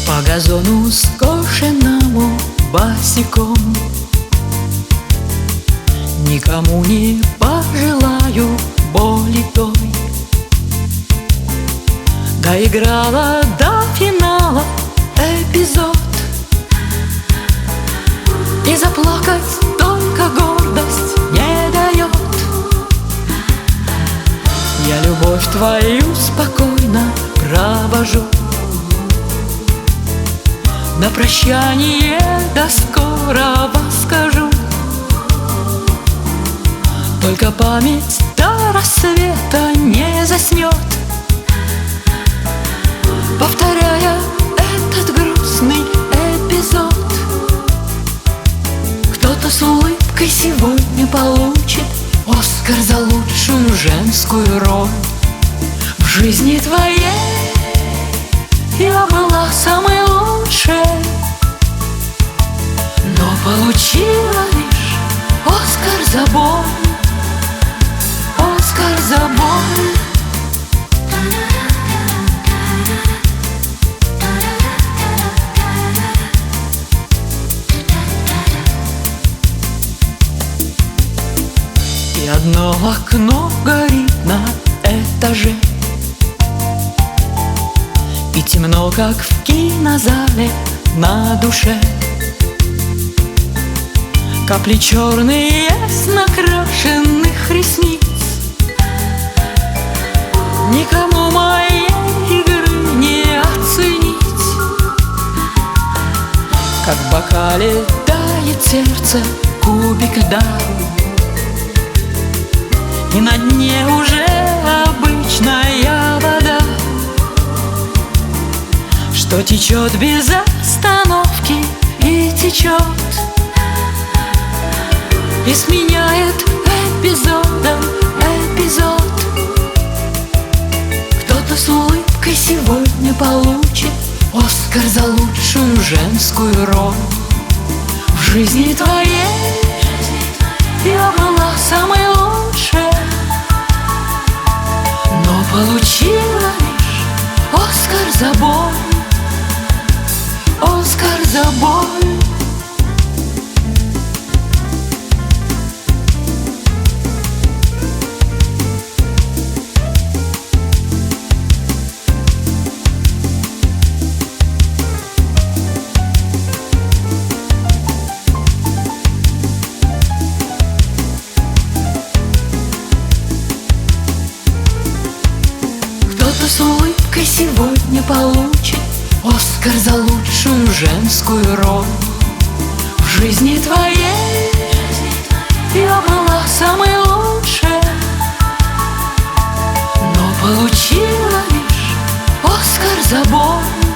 По газону скошенному босиком никому не пожелаю боли той. Доиграла до финала эпизод, и заплакать только гордость не дает. Я любовь твою спокойно провожу, на прощание до скорого скажу. Только память до рассвета не заснет, повторяя этот грустный эпизод. Кто-то с улыбкой сегодня получит Оскар за лучшую женскую роль. В жизни твоей я была самой лучшей, но получила лишь Оскар за боль. Оскар за боль. И одно окно горит на этаже, и темно, как в кинозале, на душе. Капли черные с накрашенных ресниц, никому моей игры не оценить. Как в бокале тает сердце кубик льда, и на дне уже обычная вода, что течет без остановки и течет, и сменяет эпизодом эпизод. Кто-то с улыбкой сегодня получит Оскар за лучшую женскую роль. В жизни твоей я была самой лучшей, но получила лишь Оскар за боль. Оскар за боль. Кто-то с улыбкой сегодня получит Оскар за лучшую женскую роль. В жизни твоей я была самой лучшей, но получила лишь Оскар за боль.